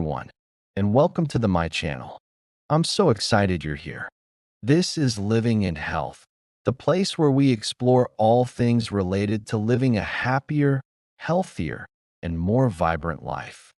Everyone, and welcome to my channel. I'm so excited you're here. This is Living in Health, the place where we explore all things related to living a happier, healthier, and more vibrant life.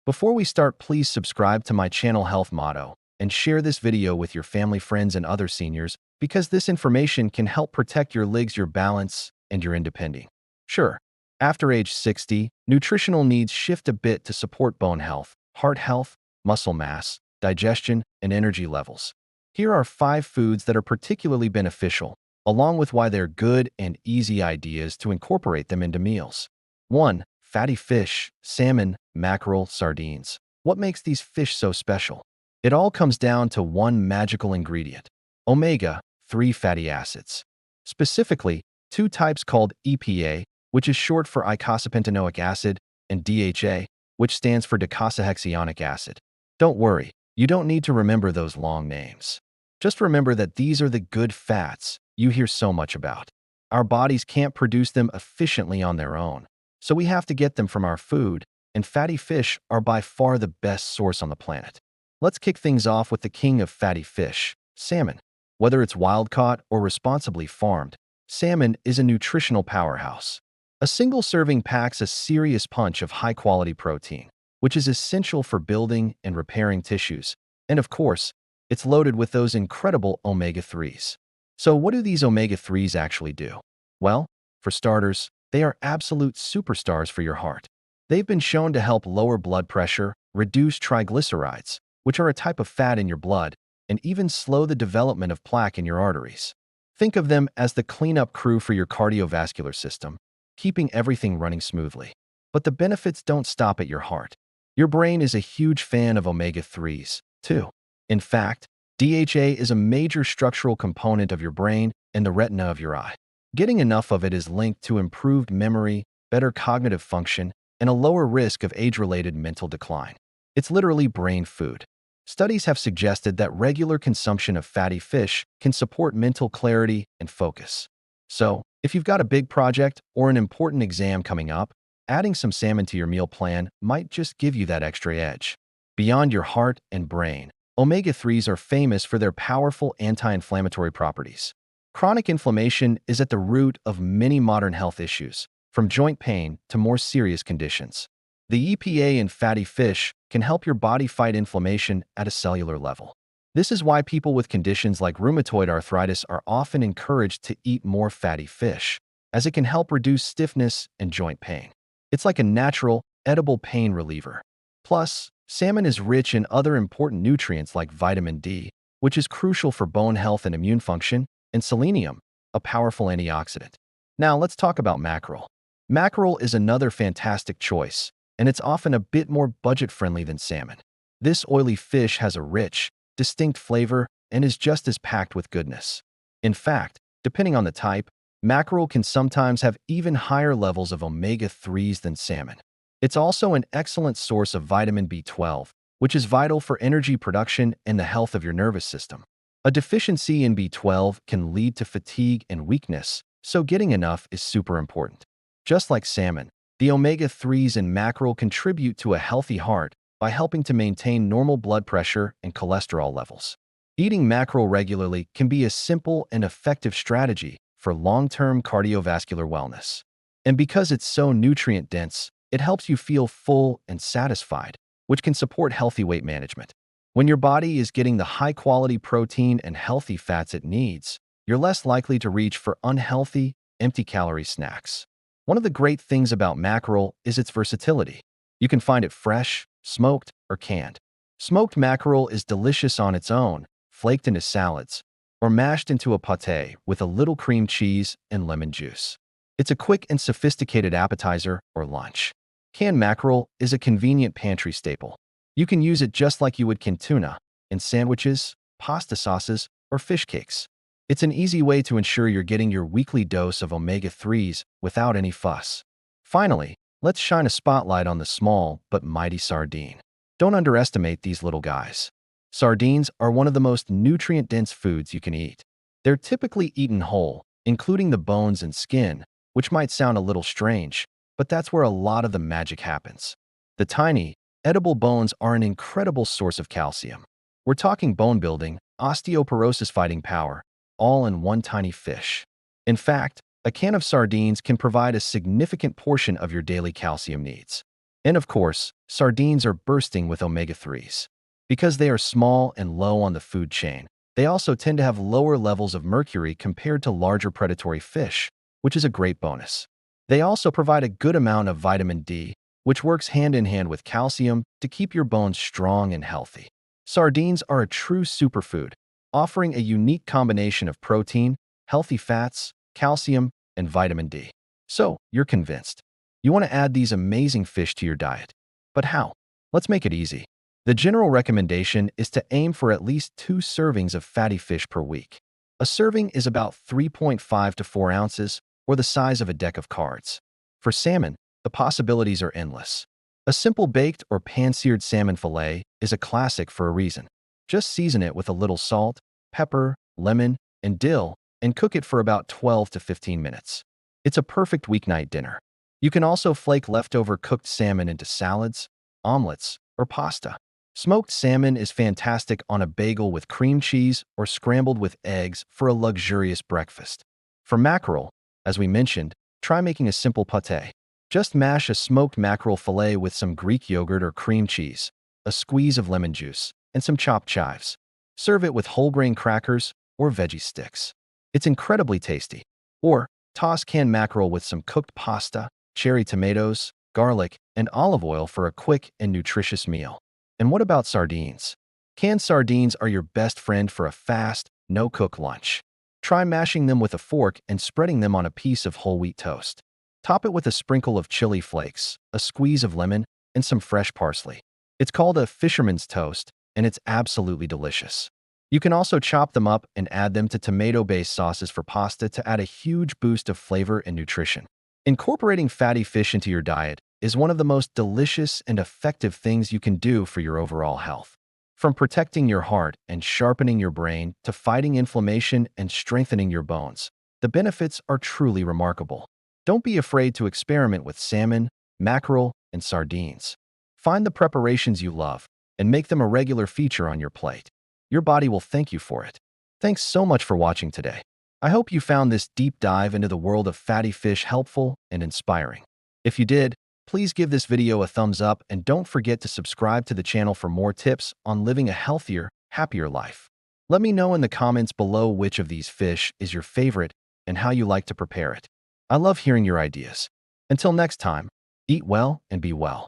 Before we start, please subscribe to my channel Health Motto and share this video with your family, friends, and other seniors because this information can help protect your legs, your balance, and your independence. Sure, after age 60, nutritional needs shift a bit to support bone health, heart health, muscle mass, digestion, and energy levels. Here are 5 foods that are particularly beneficial, along with why they're good and easy ideas to incorporate them into meals. 1. Fatty fish, salmon, mackerel, sardines. What makes these fish so special? It all comes down to one magical ingredient: omega-3 fatty acids. Specifically, 2 types called EPA, which is short for eicosapentaenoic acid, and DHA, which stands for docosahexaenoic acid. Don't worry, you don't need to remember those long names. Just remember that these are the good fats you hear so much about. Our bodies can't produce them efficiently on their own, so we have to get them from our food, and fatty fish are by far the best source on the planet. Let's kick things off with the king of fatty fish, salmon. Whether it's wild-caught or responsibly farmed, salmon is a nutritional powerhouse. A single serving packs a serious punch of high-quality protein, which is essential for building and repairing tissues. And of course, it's loaded with those incredible omega-3s. So what do these omega-3s actually do? Well, for starters, they are absolute superstars for your heart. They've been shown to help lower blood pressure, reduce triglycerides, which are a type of fat in your blood, and even slow the development of plaque in your arteries. Think of them as the cleanup crew for your cardiovascular system, keeping everything running smoothly. But the benefits don't stop at your heart. Your brain is a huge fan of omega-3s, too. In fact, DHA is a major structural component of your brain and the retina of your eye. Getting enough of it is linked to improved memory, better cognitive function, and a lower risk of age-related mental decline. It's literally brain food. Studies have suggested that regular consumption of fatty fish can support mental clarity and focus. So, if you've got a big project or an important exam coming up, adding some salmon to your meal plan might just give you that extra edge. Beyond your heart and brain, omega-3s are famous for their powerful anti-inflammatory properties. Chronic inflammation is at the root of many modern health issues, from joint pain to more serious conditions. The EPA in fatty fish can help your body fight inflammation at a cellular level. This is why people with conditions like rheumatoid arthritis are often encouraged to eat more fatty fish, as it can help reduce stiffness and joint pain. It's like a natural, edible pain reliever. Plus, salmon is rich in other important nutrients like vitamin D, which is crucial for bone health and immune function, and selenium, a powerful antioxidant. Now let's talk about mackerel. Mackerel is another fantastic choice, and it's often a bit more budget-friendly than salmon. This oily fish has a rich, distinct flavor and is just as packed with goodness. In fact, depending on the type, mackerel can sometimes have even higher levels of omega-3s than salmon. It's also an excellent source of vitamin B12, which is vital for energy production and the health of your nervous system. A deficiency in B12 can lead to fatigue and weakness, so getting enough is super important. Just like salmon, the omega-3s in mackerel contribute to a healthy heart by helping to maintain normal blood pressure and cholesterol levels. Eating mackerel regularly can be a simple and effective strategy for long-term cardiovascular wellness. And because it's so nutrient-dense, it helps you feel full and satisfied, which can support healthy weight management. When your body is getting the high-quality protein and healthy fats it needs, you're less likely to reach for unhealthy, empty-calorie snacks. One of the great things about mackerel is its versatility. You can find it fresh, smoked, or canned. Smoked mackerel is delicious on its own, flaked into salads, or mashed into a pâté with a little cream cheese and lemon juice. It's a quick and sophisticated appetizer or lunch. Canned mackerel is a convenient pantry staple. You can use it just like you would canned tuna, in sandwiches, pasta sauces, or fish cakes. It's an easy way to ensure you're getting your weekly dose of omega-3s without any fuss. Finally, let's shine a spotlight on the small but mighty sardine. Don't underestimate these little guys. Sardines are one of the most nutrient-dense foods you can eat. They're typically eaten whole, including the bones and skin, which might sound a little strange, but that's where a lot of the magic happens. The tiny, edible bones are an incredible source of calcium. We're talking bone building, osteoporosis fighting power, all in one tiny fish. In fact, a can of sardines can provide a significant portion of your daily calcium needs. And of course, sardines are bursting with omega-3s. Because they are small and low on the food chain, they also tend to have lower levels of mercury compared to larger predatory fish, which is a great bonus. They also provide a good amount of vitamin D, which works hand in hand with calcium to keep your bones strong and healthy. Sardines are a true superfood, offering a unique combination of protein, healthy fats, calcium, and vitamin D. So, you're convinced. You want to add these amazing fish to your diet. But how? Let's make it easy. The general recommendation is to aim for at least 2 servings of fatty fish per week. A serving is about 3.5 to 4 ounces, or the size of a deck of cards. For salmon, the possibilities are endless. A simple baked or pan-seared salmon fillet is a classic for a reason. Just season it with a little salt, pepper, lemon, and dill, and cook it for about 12 to 15 minutes. It's a perfect weeknight dinner. You can also flake leftover cooked salmon into salads, omelets, or pasta. Smoked salmon is fantastic on a bagel with cream cheese or scrambled with eggs for a luxurious breakfast. For mackerel, as we mentioned, try making a simple pâté. Just mash a smoked mackerel fillet with some Greek yogurt or cream cheese, a squeeze of lemon juice, and some chopped chives. Serve it with whole grain crackers or veggie sticks. It's incredibly tasty. Or toss canned mackerel with some cooked pasta, cherry tomatoes, garlic, and olive oil for a quick and nutritious meal. And what about sardines? Canned sardines are your best friend for a fast, no-cook lunch. Try mashing them with a fork and spreading them on a piece of whole wheat toast. Top it with a sprinkle of chili flakes, a squeeze of lemon, and some fresh parsley. It's called a fisherman's toast, and it's absolutely delicious. You can also chop them up and add them to tomato-based sauces for pasta to add a huge boost of flavor and nutrition. Incorporating fatty fish into your diet is one of the most delicious and effective things you can do for your overall health. From protecting your heart and sharpening your brain to fighting inflammation and strengthening your bones, the benefits are truly remarkable. Don't be afraid to experiment with salmon, mackerel, and sardines. Find the preparations you love and make them a regular feature on your plate. Your body will thank you for it. Thanks so much for watching today. I hope you found this deep dive into the world of fatty fish helpful and inspiring. If you did, please give this video a thumbs up and don't forget to subscribe to the channel for more tips on living a healthier, happier life. Let me know in the comments below which of these fish is your favorite and how you like to prepare it. I love hearing your ideas. Until next time, eat well and be well.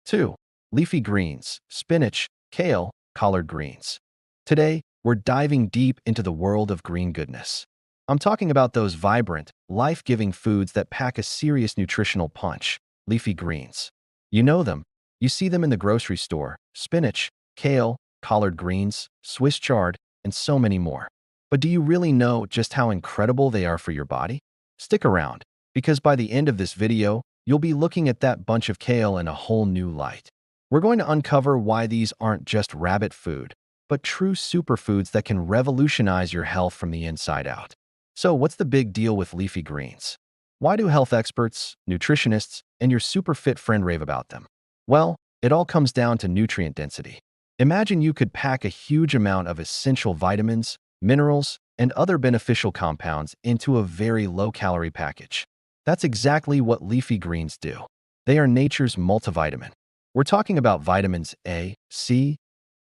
2. Leafy greens, spinach, kale, collard greens. Today, we're diving deep into the world of green goodness. I'm talking about those vibrant, life-giving foods that pack a serious nutritional punch, leafy greens. You know them. You see them in the grocery store: spinach, kale, collard greens, Swiss chard, and so many more. But do you really know just how incredible they are for your body? Stick around, because by the end of this video, you'll be looking at that bunch of kale in a whole new light. We're going to uncover why these aren't just rabbit food, but true superfoods that can revolutionize your health from the inside out. So, what's the big deal with leafy greens? Why do health experts, nutritionists, and your super fit friend rave about them? Well, it all comes down to nutrient density. Imagine you could pack a huge amount of essential vitamins, minerals, and other beneficial compounds into a very low-calorie package. That's exactly what leafy greens do. They are nature's multivitamin. We're talking about vitamins A, C,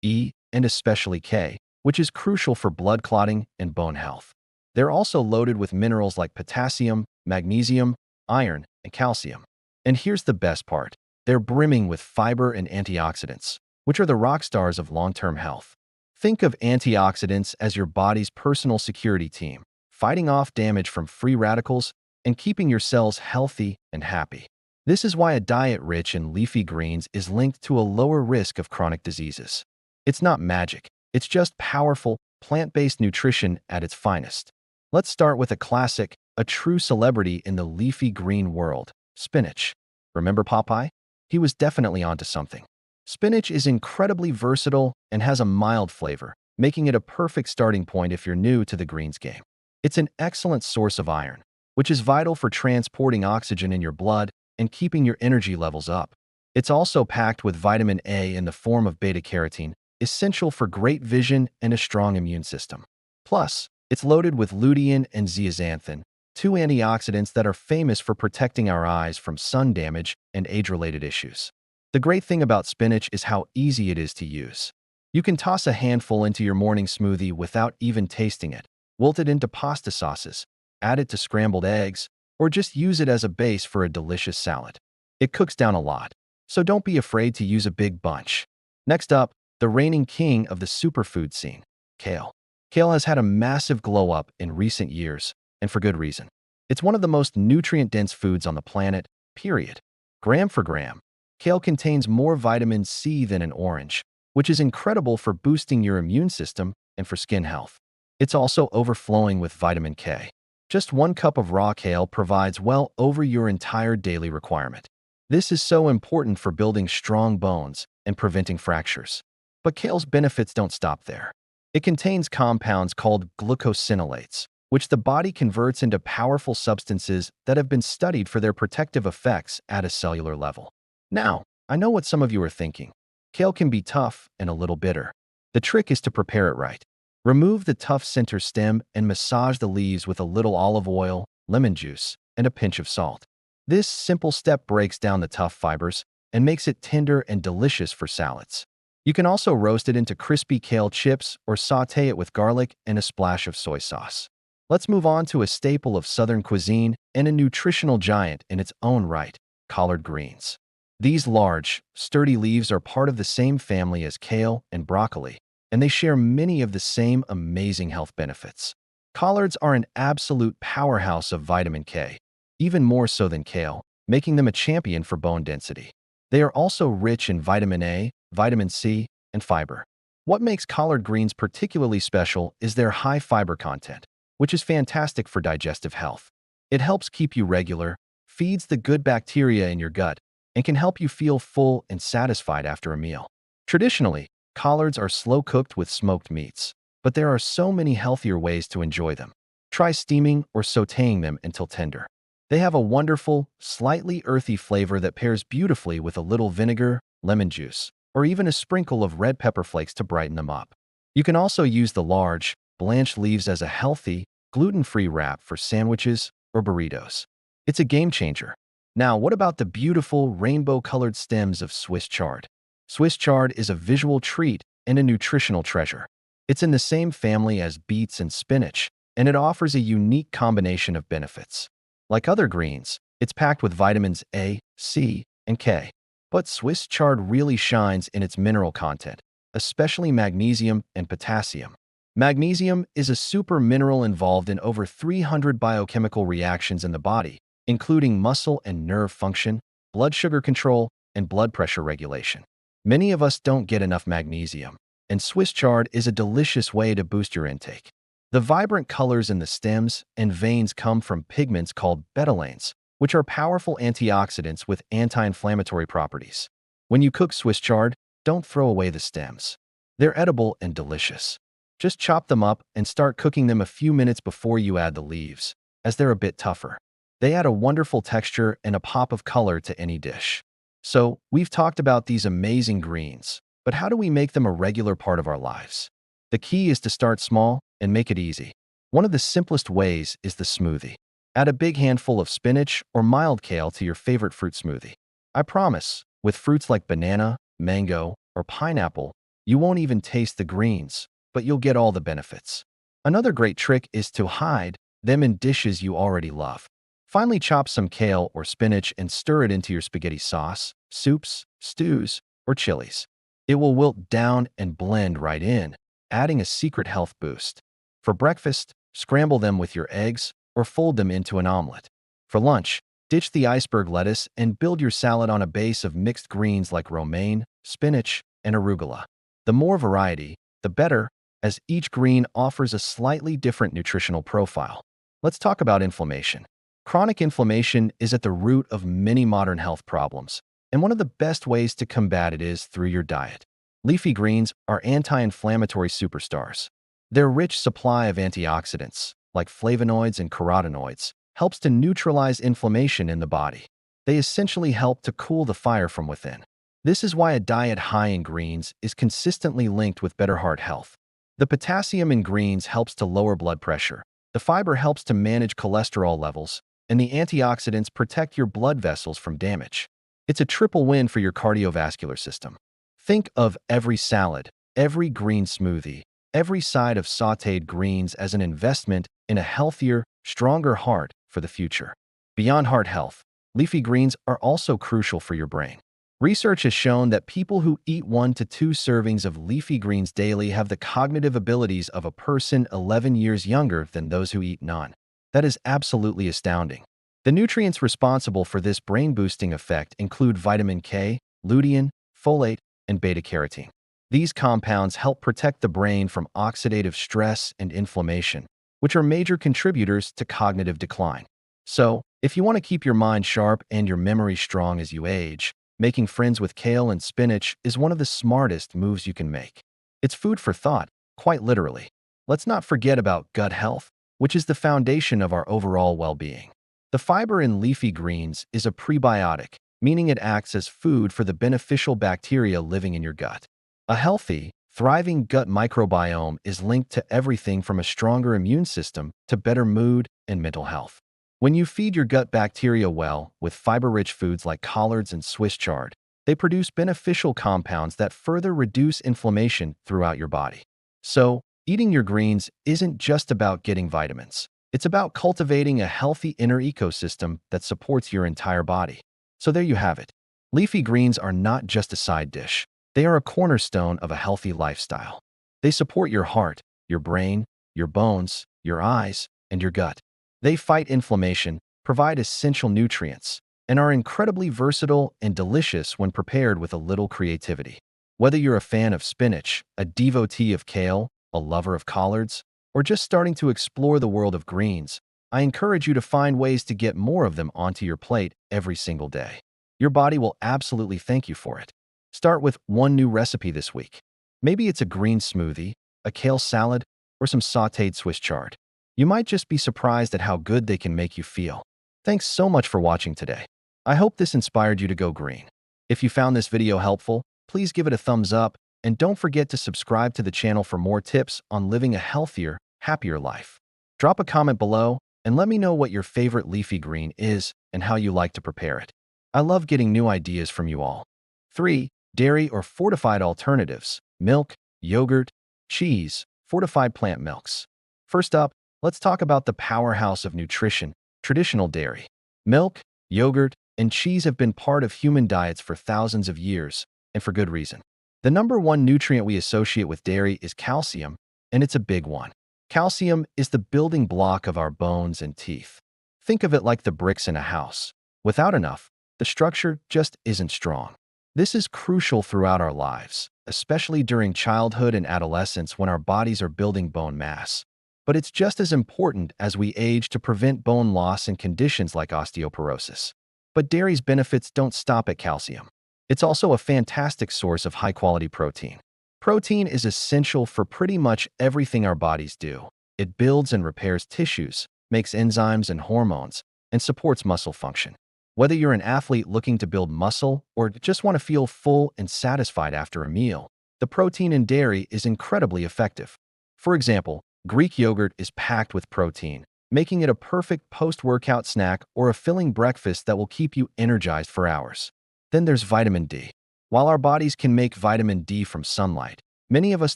E, and especially K, which is crucial for blood clotting and bone health. They're also loaded with minerals like potassium, magnesium, iron, and calcium. And here's the best part. They're brimming with fiber and antioxidants, which are the rock stars of long-term health. Think of antioxidants as your body's personal security team, fighting off damage from free radicals and keeping your cells healthy and happy. This is why a diet rich in leafy greens is linked to a lower risk of chronic diseases. It's not magic. It's just powerful, plant-based nutrition at its finest. Let's start with a classic, a true celebrity in the leafy green world: spinach. Remember Popeye? He was definitely onto something. Spinach is incredibly versatile and has a mild flavor, making it a perfect starting point if you're new to the greens game. It's an excellent source of iron, which is vital for transporting oxygen in your blood and keeping your energy levels up. It's also packed with vitamin A in the form of beta-carotene, essential for great vision and a strong immune system. Plus, it's loaded with lutein and zeaxanthin, two antioxidants that are famous for protecting our eyes from sun damage and age-related issues. The great thing about spinach is how easy it is to use. You can toss a handful into your morning smoothie without even tasting it, wilt it into pasta sauces, add it to scrambled eggs, or just use it as a base for a delicious salad. It cooks down a lot, so don't be afraid to use a big bunch. Next up, the reigning king of the superfood scene, kale. Kale has had a massive glow up in recent years, and for good reason. It's one of the most nutrient-dense foods on the planet, period. Gram for gram, kale contains more vitamin C than an orange, which is incredible for boosting your immune system and for skin health. It's also overflowing with vitamin K. Just 1 cup of raw kale provides well over your entire daily requirement. This is so important for building strong bones and preventing fractures. But kale's benefits don't stop there. It contains compounds called glucosinolates, which the body converts into powerful substances that have been studied for their protective effects at a cellular level. Now, I know what some of you are thinking. Kale can be tough and a little bitter. The trick is to prepare it right. Remove the tough center stem and massage the leaves with a little olive oil, lemon juice, and a pinch of salt. This simple step breaks down the tough fibers and makes it tender and delicious for salads. You can also roast it into crispy kale chips or sauté it with garlic and a splash of soy sauce. Let's move on to a staple of Southern cuisine and a nutritional giant in its own right, collard greens. These large, sturdy leaves are part of the same family as kale and broccoli, and they share many of the same amazing health benefits. Collards are an absolute powerhouse of vitamin K, even more so than kale, making them a champion for bone density. They are also rich in vitamin A, vitamin C, and fiber. What makes collard greens particularly special is their high fiber content, which is fantastic for digestive health. It helps keep you regular, feeds the good bacteria in your gut, and can help you feel full and satisfied after a meal. Traditionally, collards are slow-cooked with smoked meats, but there are so many healthier ways to enjoy them. Try steaming or sautéing them until tender. They have a wonderful, slightly earthy flavor that pairs beautifully with a little vinegar, lemon juice, or even a sprinkle of red pepper flakes to brighten them up. You can also use the large, blanched leaves as a healthy, gluten-free wrap for sandwiches or burritos. It's a game changer. Now, what about the beautiful rainbow-colored stems of Swiss chard? Swiss chard is a visual treat and a nutritional treasure. It's in the same family as beets and spinach, and it offers a unique combination of benefits. Like other greens, it's packed with vitamins A, C, and K. But Swiss chard really shines in its mineral content, especially magnesium and potassium. Magnesium is a super mineral involved in over 300 biochemical reactions in the body, including muscle and nerve function, blood sugar control, and blood pressure regulation. Many of us don't get enough magnesium, and Swiss chard is a delicious way to boost your intake. The vibrant colors in the stems and veins come from pigments called betalains, which are powerful antioxidants with anti-inflammatory properties. When you cook Swiss chard, don't throw away the stems. They're edible and delicious. Just chop them up and start cooking them a few minutes before you add the leaves, as they're a bit tougher. They add a wonderful texture and a pop of color to any dish. So, we've talked about these amazing greens, but how do we make them a regular part of our lives? The key is to start small and make it easy. One of the simplest ways is the smoothie. Add a big handful of spinach or mild kale to your favorite fruit smoothie. I promise, with fruits like banana, mango, or pineapple, you won't even taste the greens, but you'll get all the benefits. Another great trick is to hide them in dishes you already love. Finally, chop some kale or spinach and stir it into your spaghetti sauce, soups, stews, or chilies. It will wilt down and blend right in, adding a secret health boost. For breakfast, scramble them with your eggs or fold them into an omelet. For lunch, ditch the iceberg lettuce and build your salad on a base of mixed greens like romaine, spinach, and arugula. The more variety, the better, as each green offers a slightly different nutritional profile. Let's talk about inflammation. Chronic inflammation is at the root of many modern health problems, and one of the best ways to combat it is through your diet. Leafy greens are anti-inflammatory superstars. Their rich supply of antioxidants, like flavonoids and carotenoids, helps to neutralize inflammation in the body. They essentially help to cool the fire from within. This is why a diet high in greens is consistently linked with better heart health. The potassium in greens helps to lower blood pressure. The fiber helps to manage cholesterol levels, and the antioxidants protect your blood vessels from damage. It's a triple win for your cardiovascular system. Think of every salad, every green smoothie, every side of sautéed greens as an investment in a healthier, stronger heart for the future. Beyond heart health, leafy greens are also crucial for your brain. Research has shown that people who eat 1 to 2 servings of leafy greens daily have the cognitive abilities of a person 11 years younger than those who eat none. That is absolutely astounding. The nutrients responsible for this brain-boosting effect include vitamin K, lutein, folate, and beta-carotene. These compounds help protect the brain from oxidative stress and inflammation, which are major contributors to cognitive decline. So, if you want to keep your mind sharp and your memory strong as you age, making friends with kale and spinach is one of the smartest moves you can make. It's food for thought, quite literally. Let's not forget about gut health, which is the foundation of our overall well-being. The fiber in leafy greens is a prebiotic, meaning it acts as food for the beneficial bacteria living in your gut. A healthy, thriving gut microbiome is linked to everything from a stronger immune system to better mood and mental health. When you feed your gut bacteria well with fiber-rich foods like collards and Swiss chard, they produce beneficial compounds that further reduce inflammation throughout your body. So, eating your greens isn't just about getting vitamins. It's about cultivating a healthy inner ecosystem that supports your entire body. So there you have it. Leafy greens are not just a side dish. They are a cornerstone of a healthy lifestyle. They support your heart, your brain, your bones, your eyes, and your gut. They fight inflammation, provide essential nutrients, and are incredibly versatile and delicious when prepared with a little creativity. Whether you're a fan of spinach, a devotee of kale, a lover of collards, or just starting to explore the world of greens, I encourage you to find ways to get more of them onto your plate every single day. Your body will absolutely thank you for it. Start with one new recipe this week. Maybe it's a green smoothie, a kale salad, or some sautéed Swiss chard. You might just be surprised at how good they can make you feel. Thanks so much for watching today. I hope this inspired you to go green. If you found this video helpful, please give it a thumbs up, and don't forget to subscribe to the channel for more tips on living a healthier, happier life. Drop a comment below and let me know what your favorite leafy green is and how you like to prepare it. I love getting new ideas from you all. 3. Dairy or fortified alternatives: milk, yogurt, cheese, fortified plant milks. First up, let's talk about the powerhouse of nutrition, traditional dairy. Milk, yogurt, and cheese have been part of human diets for thousands of years, and for good reason. The number one nutrient we associate with dairy is calcium, and it's a big one. Calcium is the building block of our bones and teeth. Think of it like the bricks in a house. Without enough, the structure just isn't strong. This is crucial throughout our lives, especially during childhood and adolescence when our bodies are building bone mass. But it's just as important as we age to prevent bone loss in conditions like osteoporosis. But dairy's benefits don't stop at calcium. It's also a fantastic source of high-quality protein. Protein is essential for pretty much everything our bodies do. It builds and repairs tissues, makes enzymes and hormones, and supports muscle function. Whether you're an athlete looking to build muscle or just want to feel full and satisfied after a meal, the protein in dairy is incredibly effective. For example, Greek yogurt is packed with protein, making it a perfect post-workout snack or a filling breakfast that will keep you energized for hours. Then there's vitamin D. While our bodies can make vitamin D from sunlight, many of us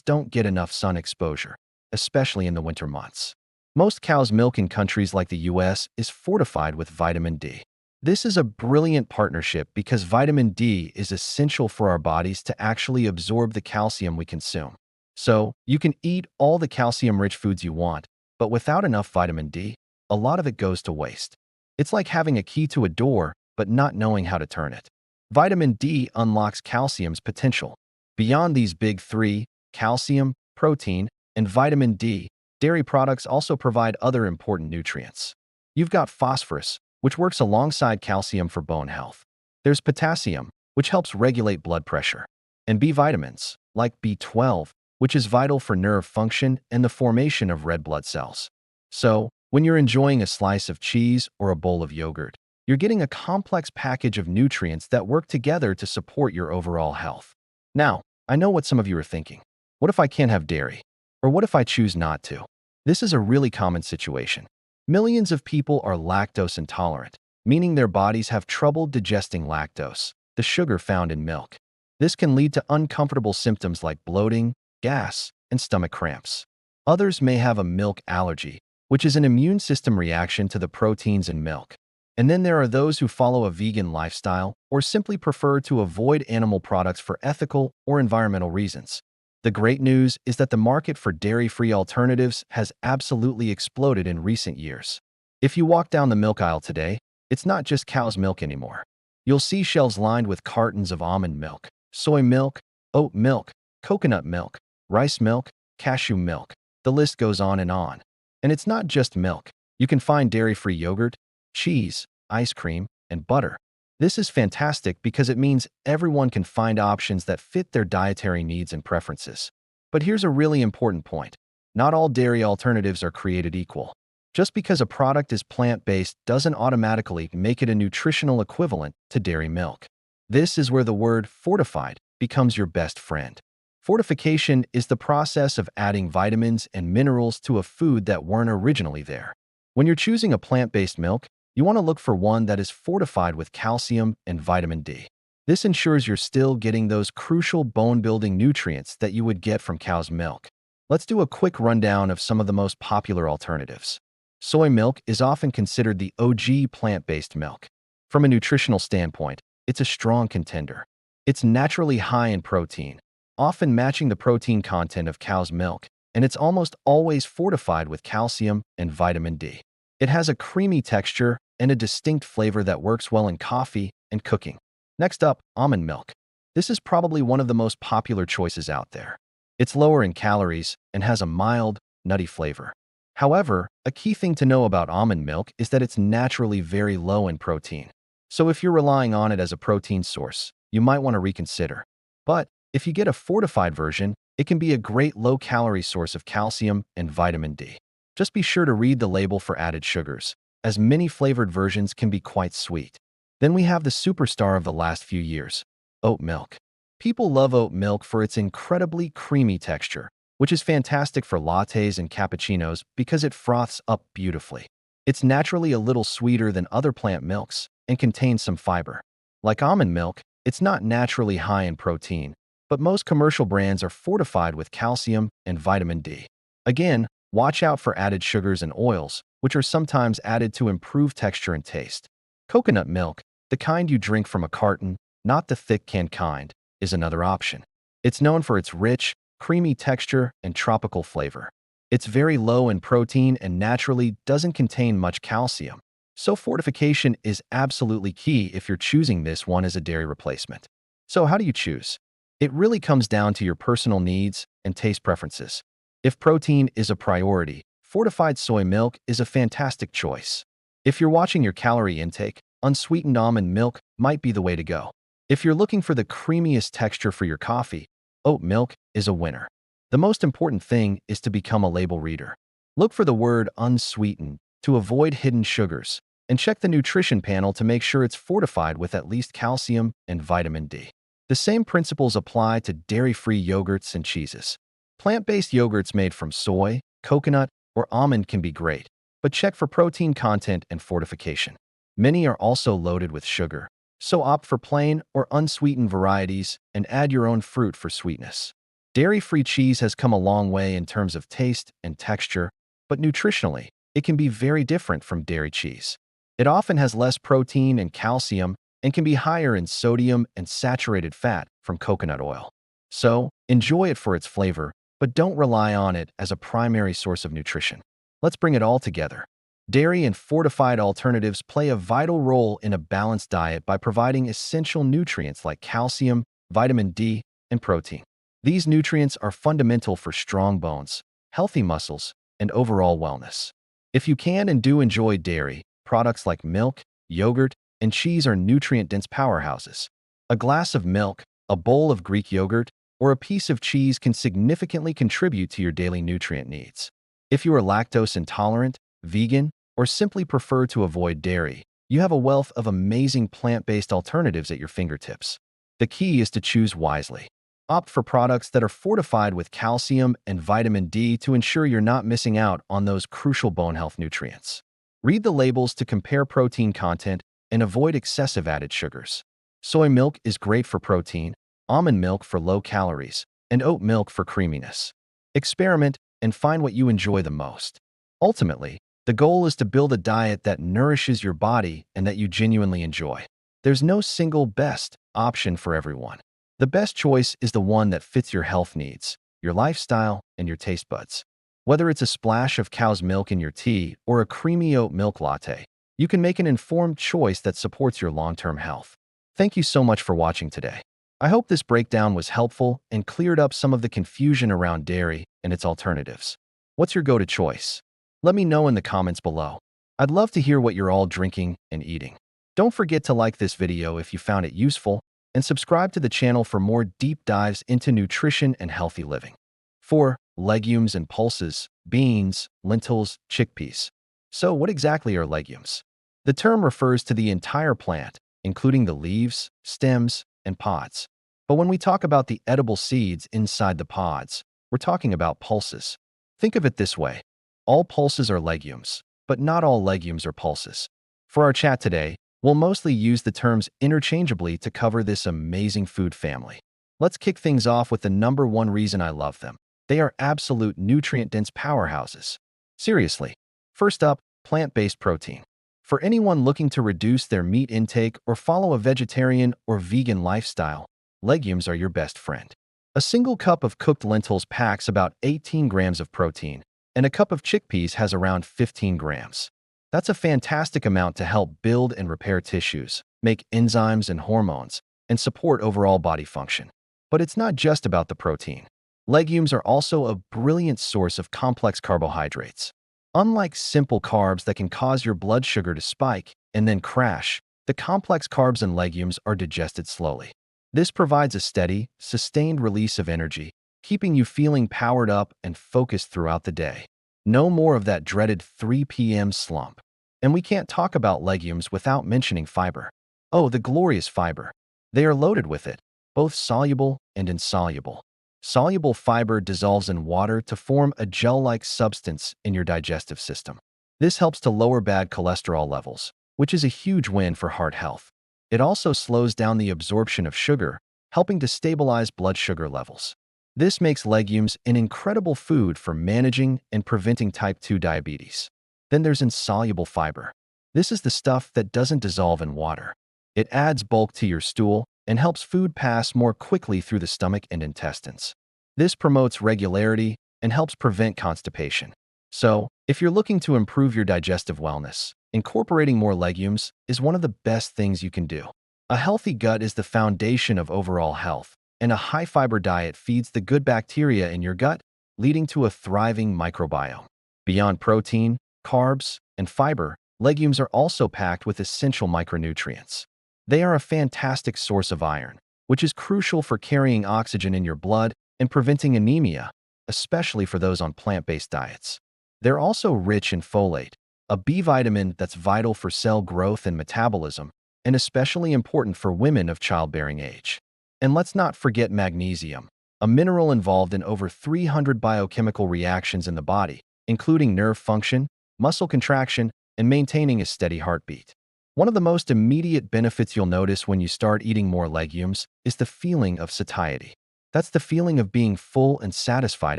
don't get enough sun exposure, especially in the winter months. Most cow's milk in countries like the US is fortified with vitamin D. This is a brilliant partnership because vitamin D is essential for our bodies to actually absorb the calcium we consume. So, you can eat all the calcium-rich foods you want, but without enough vitamin D, a lot of it goes to waste. It's like having a key to a door, but not knowing how to turn it. Vitamin D unlocks calcium's potential. Beyond these big three, calcium, protein, and vitamin D, dairy products also provide other important nutrients. You've got phosphorus, which works alongside calcium for bone health. There's potassium, which helps regulate blood pressure. And B vitamins, like B12, which is vital for nerve function and the formation of red blood cells. So, when you're enjoying a slice of cheese or a bowl of yogurt, You're getting a complex package of nutrients that work together to support your overall health. Now, I know what some of you are thinking. What if I can't have dairy? Or what if I choose not to? This is a really common situation. Millions of people are lactose intolerant, meaning their bodies have trouble digesting lactose, the sugar found in milk. This can lead to uncomfortable symptoms like bloating, gas, and stomach cramps. Others may have a milk allergy, which is an immune system reaction to the proteins in milk. And then there are those who follow a vegan lifestyle or simply prefer to avoid animal products for ethical or environmental reasons. The great news is that the market for dairy-free alternatives has absolutely exploded in recent years. If you walk down the milk aisle today, it's not just cow's milk anymore. You'll see shelves lined with cartons of almond milk, soy milk, oat milk, coconut milk, rice milk, cashew milk. The list goes on and on. And it's not just milk. You can find dairy-free yogurt, cheese, ice cream, and butter. This is fantastic because it means everyone can find options that fit their dietary needs and preferences. But here's a really important point. Not all dairy alternatives are created equal. Just because a product is plant-based doesn't automatically make it a nutritional equivalent to dairy milk. This is where the word fortified becomes your best friend. Fortification is the process of adding vitamins and minerals to a food that weren't originally there. When you're choosing a plant-based milk, you want to look for one that is fortified with calcium and vitamin D. This ensures you're still getting those crucial bone-building nutrients that you would get from cow's milk. Let's do a quick rundown of some of the most popular alternatives. Soy milk is often considered the OG plant-based milk. From a nutritional standpoint, it's a strong contender. It's naturally high in protein, often matching the protein content of cow's milk, and it's almost always fortified with calcium and vitamin D. It has a creamy texture and a distinct flavor that works well in coffee and cooking. Next up, almond milk. This is probably one of the most popular choices out there. It's lower in calories and has a mild, nutty flavor. However, a key thing to know about almond milk is that it's naturally very low in protein. So if you're relying on it as a protein source, you might want to reconsider. But if you get a fortified version, it can be a great low-calorie source of calcium and vitamin D. Just be sure to read the label for added sugars, as many flavored versions can be quite sweet. Then we have the superstar of the last few years, oat milk. People love oat milk for its incredibly creamy texture, which is fantastic for lattes and cappuccinos because it froths up beautifully. It's naturally a little sweeter than other plant milks and contains some fiber. Like almond milk, it's not naturally high in protein, but most commercial brands are fortified with calcium and vitamin D. Again, watch out for added sugars and oils, which are sometimes added to improve texture and taste. Coconut milk, the kind you drink from a carton, not the thick canned kind, is another option. It's known for its rich, creamy texture and tropical flavor. It's very low in protein and naturally doesn't contain much calcium. So fortification is absolutely key if you're choosing this one as a dairy replacement. So how do you choose? It really comes down to your personal needs and taste preferences. If protein is a priority, fortified soy milk is a fantastic choice. If you're watching your calorie intake, unsweetened almond milk might be the way to go. If you're looking for the creamiest texture for your coffee, oat milk is a winner. The most important thing is to become a label reader. Look for the word unsweetened to avoid hidden sugars, and check the nutrition panel to make sure it's fortified with at least calcium and vitamin D. The same principles apply to dairy-free yogurts and cheeses. Plant-based yogurts made from soy, coconut, or almond can be great, but check for protein content and fortification. Many are also loaded with sugar, so opt for plain or unsweetened varieties and add your own fruit for sweetness. Dairy-free cheese has come a long way in terms of taste and texture, but nutritionally, it can be very different from dairy cheese. It often has less protein and calcium and can be higher in sodium and saturated fat from coconut oil. So, enjoy it for its flavor, but don't rely on it as a primary source of nutrition. Let's bring it all together. Dairy and fortified alternatives play a vital role in a balanced diet by providing essential nutrients like calcium, vitamin D, and protein. These nutrients are fundamental for strong bones, healthy muscles, and overall wellness. If you can and do enjoy dairy, products like milk, yogurt, and cheese are nutrient-dense powerhouses. A glass of milk, a bowl of Greek yogurt, or a piece of cheese can significantly contribute to your daily nutrient needs. If you are lactose intolerant, vegan, or simply prefer to avoid dairy, You have a wealth of amazing plant-based alternatives at your fingertips. The key is to choose wisely. Opt for products that are fortified with calcium and vitamin D to ensure you're not missing out on those crucial bone health nutrients. Read the labels to compare protein content and avoid excessive added sugars. Soy milk is great for protein, almond milk for low calories, and oat milk for creaminess. Experiment and find what you enjoy the most. Ultimately, the goal is to build a diet that nourishes your body and that you genuinely enjoy. There's no single best option for everyone. The best choice is the one that fits your health needs, your lifestyle, and your taste buds. Whether it's a splash of cow's milk in your tea or a creamy oat milk latte, you can make an informed choice that supports your long-term health. Thank you so much for watching today. I hope this breakdown was helpful and cleared up some of the confusion around dairy and its alternatives. What's your go-to choice? Let me know in the comments below. I'd love to hear what you're all drinking and eating. Don't forget to like this video if you found it useful and subscribe to the channel for more deep dives into nutrition and healthy living. 4. Legumes and pulses: beans, lentils, chickpeas. So what exactly are legumes? The term refers to the entire plant, including the leaves, stems, and pods. But when we talk about the edible seeds inside the pods, we're talking about pulses. Think of it this way: all pulses are legumes, but not all legumes are pulses. For our chat today, we'll mostly use the terms interchangeably to cover this amazing food family. Let's kick things off with the number one reason I love them. They are absolute nutrient-dense powerhouses. Seriously. First up, plant-based protein. For anyone looking to reduce their meat intake or follow a vegetarian or vegan lifestyle, legumes are your best friend. A single cup of cooked lentils packs about 18 grams of protein, and a cup of chickpeas has around 15 grams. That's a fantastic amount to help build and repair tissues, make enzymes and hormones, and support overall body function. But it's not just about the protein. Legumes are also a brilliant source of complex carbohydrates. Unlike simple carbs that can cause your blood sugar to spike and then crash, the complex carbs in legumes are digested slowly. This provides a steady, sustained release of energy, keeping you feeling powered up and focused throughout the day. No more of that dreaded 3 p.m. slump. And we can't talk about legumes without mentioning fiber. Oh, the glorious fiber. They are loaded with it, both soluble and insoluble. Soluble fiber dissolves in water to form a gel-like substance in your digestive system. This helps to lower bad cholesterol levels, which is a huge win for heart health. It also slows down the absorption of sugar, helping to stabilize blood sugar levels. This makes legumes an incredible food for managing and preventing type 2 diabetes. Then there's insoluble fiber. This is the stuff that doesn't dissolve in water. It adds bulk to your stool and helps food pass more quickly through the stomach and intestines. This promotes regularity and helps prevent constipation. So, if you're looking to improve your digestive wellness, incorporating more legumes is one of the best things you can do. A healthy gut is the foundation of overall health, and a high-fiber diet feeds the good bacteria in your gut, leading to a thriving microbiome. Beyond protein, carbs, and fiber, legumes are also packed with essential micronutrients. They are a fantastic source of iron, which is crucial for carrying oxygen in your blood and preventing anemia, especially for those on plant-based diets. They're also rich in folate, a B vitamin that's vital for cell growth and metabolism, and especially important for women of childbearing age. And let's not forget magnesium, a mineral involved in over 300 biochemical reactions in the body, including nerve function, muscle contraction, and maintaining a steady heartbeat. One of the most immediate benefits you'll notice when you start eating more legumes is the feeling of satiety. That's the feeling of being full and satisfied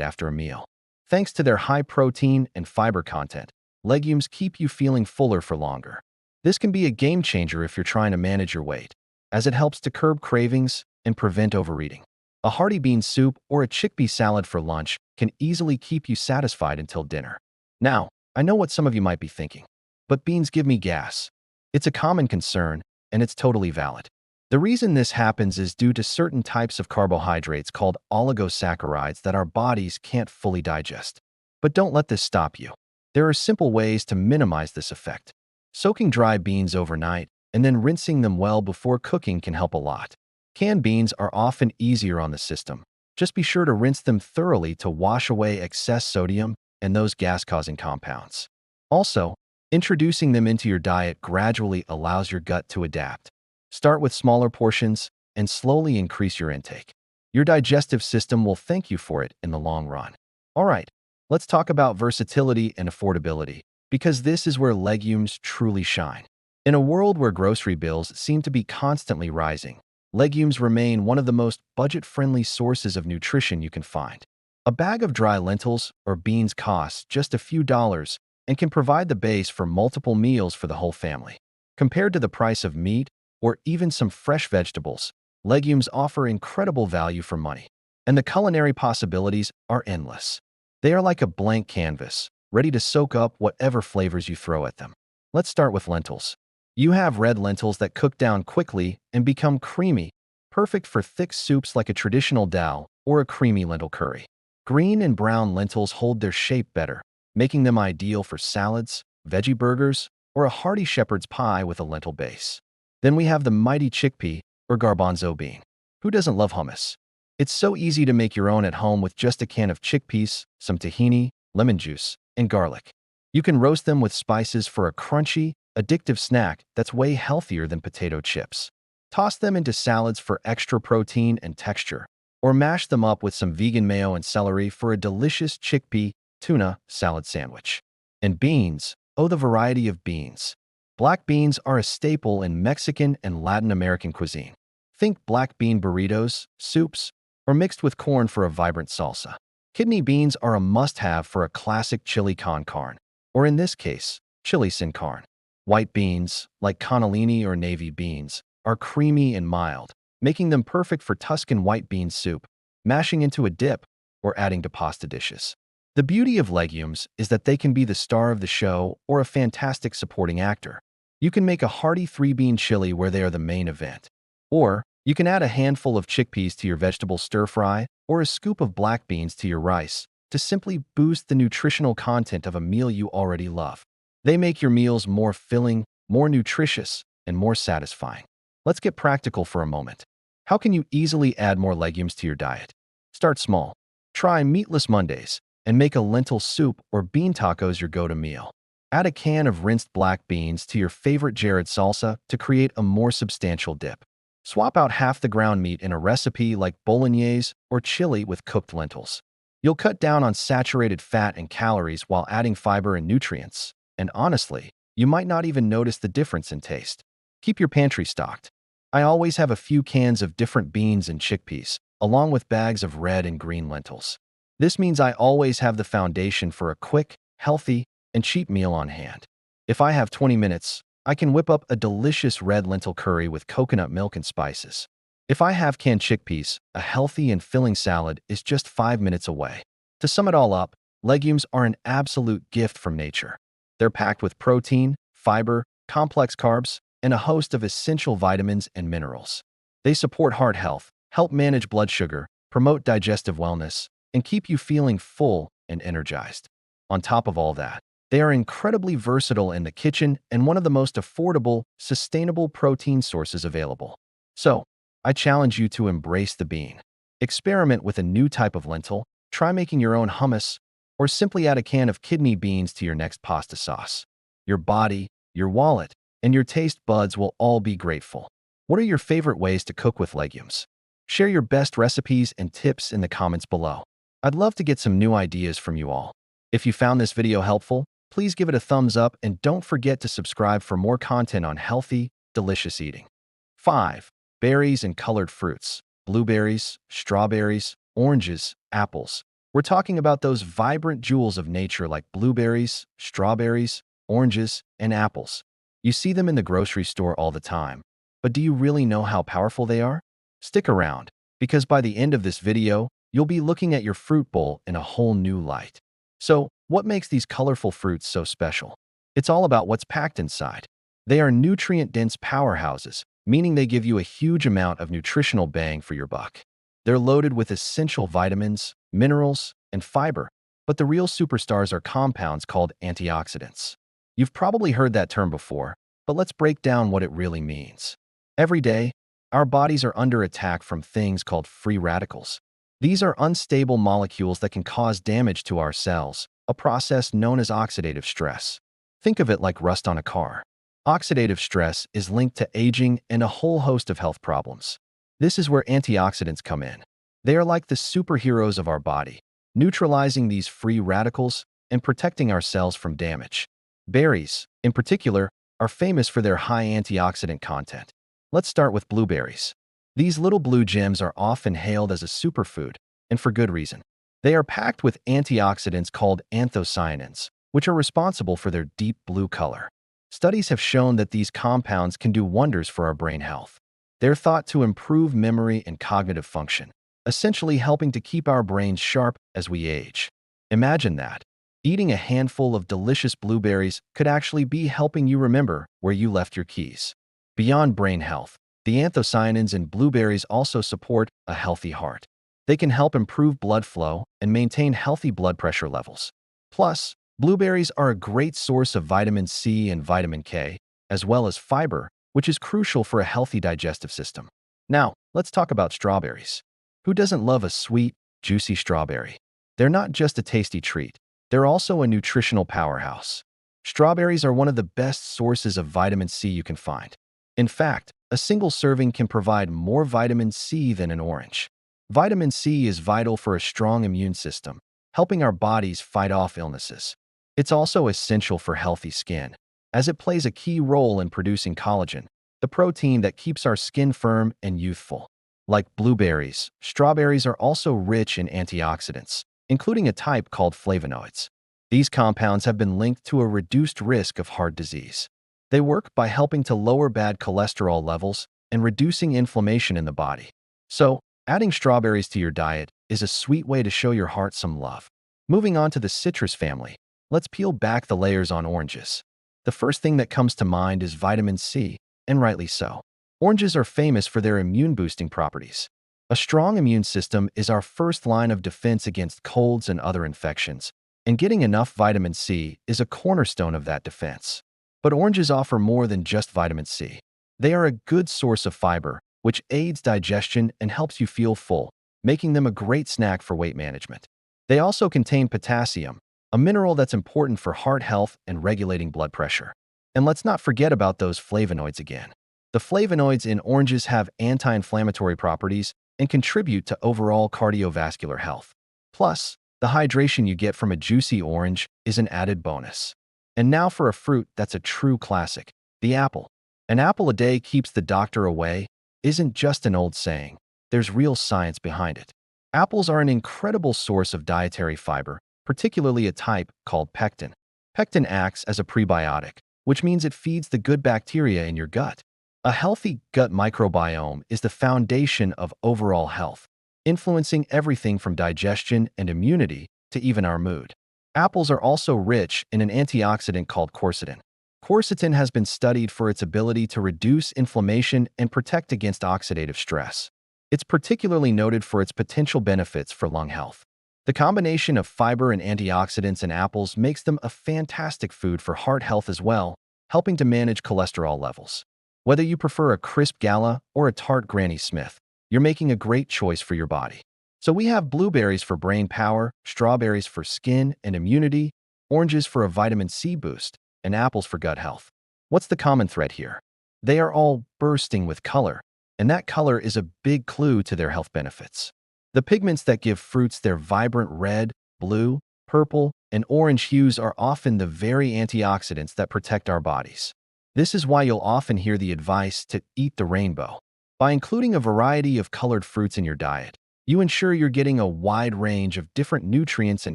after a meal. Thanks to their high protein and fiber content, legumes keep you feeling fuller for longer. This can be a game changer if you're trying to manage your weight, as it helps to curb cravings and prevent overeating. A hearty bean soup or a chickpea salad for lunch can easily keep you satisfied until dinner. Now, I know what some of you might be thinking, but beans give me gas. It's a common concern, and it's totally valid. The reason this happens is due to certain types of carbohydrates called oligosaccharides that our bodies can't fully digest. But don't let this stop you. There are simple ways to minimize this effect. Soaking dry beans overnight and then rinsing them well before cooking can help a lot. Canned beans are often easier on the system. Just be sure to rinse them thoroughly to wash away excess sodium and those gas-causing compounds. Also, Introducing them into your diet gradually allows your gut to adapt. Start with smaller portions and slowly increase your intake. Your digestive system will thank you for it in the long run. All right, let's talk about versatility and affordability, because this is where legumes truly shine. In a world where grocery bills seem to be constantly rising, legumes remain one of the most budget-friendly sources of nutrition you can find. A bag of dry lentils or beans costs just a few dollars and can provide the base for multiple meals for the whole family. Compared to the price of meat or even some fresh vegetables, legumes offer incredible value for money, and the culinary possibilities are endless. They are like a blank canvas, ready to soak up whatever flavors you throw at them. Let's start with lentils. You have red lentils that cook down quickly and become creamy, perfect for thick soups like a traditional dal or a creamy lentil curry. Green and brown lentils hold their shape better, making them ideal for salads, veggie burgers, or a hearty shepherd's pie with a lentil base. Then we have the mighty chickpea or garbanzo bean. Who doesn't love hummus? It's so easy to make your own at home with just a can of chickpeas, some tahini, lemon juice, and garlic. You can roast them with spices for a crunchy, addictive snack that's way healthier than potato chips. Toss them into salads for extra protein and texture, or mash them up with some vegan mayo and celery for a delicious chickpea tuna salad sandwich. And beans, oh the variety of beans. Black beans are a staple in Mexican and Latin American cuisine. Think black bean burritos, soups, or mixed with corn for a vibrant salsa. Kidney beans are a must-have for a classic chili con carne, or in this case, chili sin carne. White beans, like cannellini or navy beans, are creamy and mild, making them perfect for Tuscan white bean soup, mashing into a dip, or adding to pasta dishes. The beauty of legumes is that they can be the star of the show or a fantastic supporting actor. You can make a hearty 3-bean chili where they are the main event. Or you can add a handful of chickpeas to your vegetable stir-fry or a scoop of black beans to your rice to simply boost the nutritional content of a meal you already love. They make your meals more filling, more nutritious, and more satisfying. Let's get practical for a moment. How can you easily add more legumes to your diet? Start small. Try meatless Mondays and make a lentil soup or bean tacos your go-to meal. Add a can of rinsed black beans to your favorite Jared salsa to create a more substantial dip. Swap out half the ground meat in a recipe like bolognese or chili with cooked lentils. You'll cut down on saturated fat and calories while adding fiber and nutrients. And honestly, you might not even notice the difference in taste. Keep your pantry stocked. I always have a few cans of different beans and chickpeas, along with bags of red and green lentils. This means I always have the foundation for a quick, healthy, and cheap meal on hand. If I have 20 minutes, I can whip up a delicious red lentil curry with coconut milk and spices. If I have canned chickpeas, a healthy and filling salad is just 5 minutes away. To sum it all up, legumes are an absolute gift from nature. They're packed with protein, fiber, complex carbs, and a host of essential vitamins and minerals. They support heart health, help manage blood sugar, promote digestive wellness, and keep you feeling full and energized. On top of all that, they are incredibly versatile in the kitchen and one of the most affordable, sustainable protein sources available. So, I challenge you to embrace the bean. Experiment with a new type of lentil, try making your own hummus, or simply add a can of kidney beans to your next pasta sauce. Your body, your wallet, and your taste buds will all be grateful. What are your favorite ways to cook with legumes? Share your best recipes and tips in the comments below. I'd love to get some new ideas from you all. If you found this video helpful, please give it a thumbs up and don't forget to subscribe for more content on healthy, delicious eating. 5. Berries and colored fruits. Blueberries, strawberries, oranges, apples. We're talking about those vibrant jewels of nature like blueberries, strawberries, oranges, and apples. You see them in the grocery store all the time, but do you really know how powerful they are? Stick around, because by the end of this video, you'll be looking at your fruit bowl in a whole new light. So, what makes these colorful fruits so special? It's all about what's packed inside. They are nutrient-dense powerhouses, meaning they give you a huge amount of nutritional bang for your buck. They're loaded with essential vitamins, minerals, and fiber, but the real superstars are compounds called antioxidants. You've probably heard that term before, but let's break down what it really means. Every day, our bodies are under attack from things called free radicals. These are unstable molecules that can cause damage to our cells, a process known as oxidative stress. Think of it like rust on a car. Oxidative stress is linked to aging and a whole host of health problems. This is where antioxidants come in. They are like the superheroes of our body, neutralizing these free radicals and protecting our cells from damage. Berries, in particular, are famous for their high antioxidant content. Let's start with blueberries. These little blue gems are often hailed as a superfood, and for good reason. They are packed with antioxidants called anthocyanins, which are responsible for their deep blue color. Studies have shown that these compounds can do wonders for our brain health. They're thought to improve memory and cognitive function, essentially helping to keep our brains sharp as we age. Imagine that. Eating a handful of delicious blueberries could actually be helping you remember where you left your keys. Beyond brain health, the anthocyanins in blueberries also support a healthy heart. They can help improve blood flow and maintain healthy blood pressure levels. Plus, blueberries are a great source of vitamin C and vitamin K, as well as fiber, which is crucial for a healthy digestive system. Now, let's talk about strawberries. Who doesn't love a sweet, juicy strawberry? They're not just a tasty treat. They're also a nutritional powerhouse. Strawberries are one of the best sources of vitamin C you can find. In fact, a single serving can provide more vitamin C than an orange. Vitamin C is vital for a strong immune system, helping our bodies fight off illnesses. It's also essential for healthy skin, as it plays a key role in producing collagen, the protein that keeps our skin firm and youthful. Like blueberries, strawberries are also rich in antioxidants, including a type called flavonoids. These compounds have been linked to a reduced risk of heart disease. They work by helping to lower bad cholesterol levels and reducing inflammation in the body. So, adding strawberries to your diet is a sweet way to show your heart some love. Moving on to the citrus family, let's peel back the layers on oranges. The first thing that comes to mind is vitamin C, and rightly so. Oranges are famous for their immune-boosting properties. A strong immune system is our first line of defense against colds and other infections, and getting enough vitamin C is a cornerstone of that defense. But oranges offer more than just vitamin C. They are a good source of fiber, which aids digestion and helps you feel full, making them a great snack for weight management. They also contain potassium, a mineral that's important for heart health and regulating blood pressure. And let's not forget about those flavonoids again. The flavonoids in oranges have anti-inflammatory properties and contribute to overall cardiovascular health. Plus, the hydration you get from a juicy orange is an added bonus. And now for a fruit that's a true classic, the apple. An apple a day keeps the doctor away isn't just an old saying. There's real science behind it. Apples are an incredible source of dietary fiber, particularly a type called pectin. Pectin acts as a prebiotic, which means it feeds the good bacteria in your gut. A healthy gut microbiome is the foundation of overall health, influencing everything from digestion and immunity to even our mood. Apples are also rich in an antioxidant called quercetin. Quercetin has been studied for its ability to reduce inflammation and protect against oxidative stress. It's particularly noted for its potential benefits for lung health. The combination of fiber and antioxidants in apples makes them a fantastic food for heart health as well, helping to manage cholesterol levels. Whether you prefer a crisp gala or a tart Granny Smith, you're making a great choice for your body. So we have blueberries for brain power, strawberries for skin and immunity, oranges for a vitamin C boost, and apples for gut health. What's the common thread here? They are all bursting with color, and that color is a big clue to their health benefits. The pigments that give fruits their vibrant red, blue, purple, and orange hues are often the very antioxidants that protect our bodies. This is why you'll often hear the advice to eat the rainbow. By including a variety of colored fruits in your diet, you ensure you're getting a wide range of different nutrients and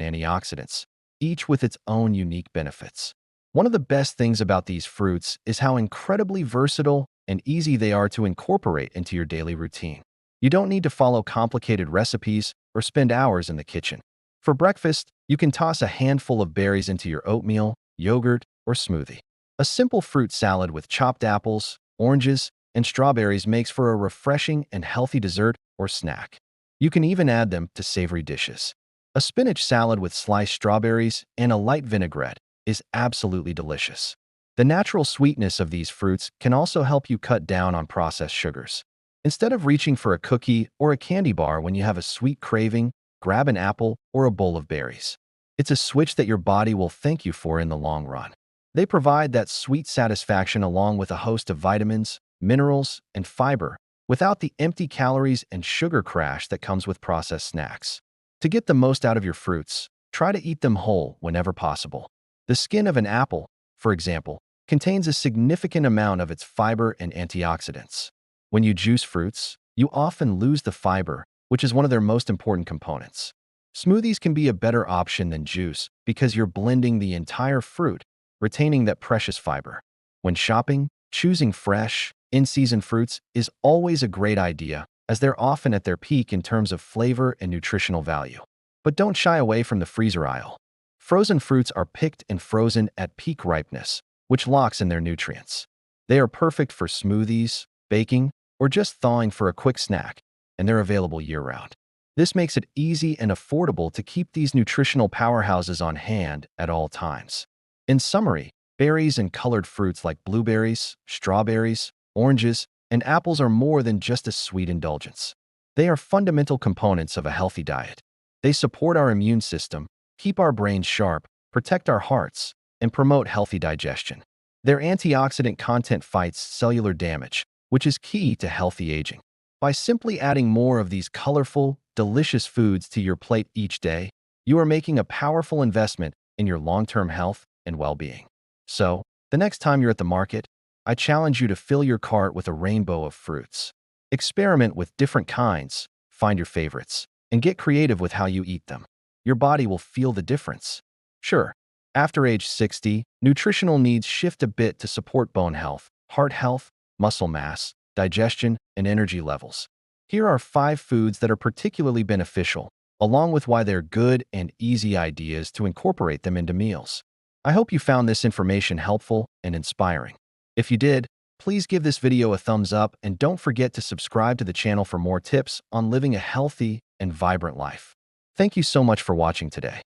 antioxidants, each with its own unique benefits. One of the best things about these fruits is how incredibly versatile and easy they are to incorporate into your daily routine. You don't need to follow complicated recipes or spend hours in the kitchen. For breakfast, you can toss a handful of berries into your oatmeal, yogurt, or smoothie. A simple fruit salad with chopped apples, oranges, and strawberries makes for a refreshing and healthy dessert or snack. You can even add them to savory dishes. A spinach salad with sliced strawberries and a light vinaigrette is absolutely delicious. The natural sweetness of these fruits can also help you cut down on processed sugars. Instead of reaching for a cookie or a candy bar when you have a sweet craving, grab an apple or a bowl of berries. It's a switch that your body will thank you for in the long run. They provide that sweet satisfaction along with a host of vitamins, minerals, and fiber without the empty calories and sugar crash that comes with processed snacks. To get the most out of your fruits, try to eat them whole whenever possible. The skin of an apple, for example, contains a significant amount of its fiber and antioxidants. When you juice fruits, you often lose the fiber, which is one of their most important components. Smoothies can be a better option than juice because you're blending the entire fruit, retaining that precious fiber. When shopping, choosing fresh, in-season fruits is always a great idea, as they're often at their peak in terms of flavor and nutritional value. But don't shy away from the freezer aisle. Frozen fruits are picked and frozen at peak ripeness, which locks in their nutrients. They are perfect for smoothies, baking, or just thawing for a quick snack, and they're available year-round. This makes it easy and affordable to keep these nutritional powerhouses on hand at all times. In summary, berries and colored fruits like blueberries, strawberries, oranges, and apples are more than just a sweet indulgence. They are fundamental components of a healthy diet. They support our immune system, keep our brains sharp, protect our hearts, and promote healthy digestion. Their antioxidant content fights cellular damage, which is key to healthy aging. By simply adding more of these colorful, delicious foods to your plate each day, you are making a powerful investment in your long-term health and well-being. So, the next time you're at the market, I challenge you to fill your cart with a rainbow of fruits. Experiment with different kinds, find your favorites, and get creative with how you eat them. Your body will feel the difference. Sure, after age 60, nutritional needs shift a bit to support bone health, heart health, muscle mass, digestion, and energy levels. Here are 5 foods that are particularly beneficial, along with why they're good and easy ideas to incorporate them into meals. I hope you found this information helpful and inspiring. If you did, please give this video a thumbs up and don't forget to subscribe to the channel for more tips on living a healthy and vibrant life. Thank you so much for watching today.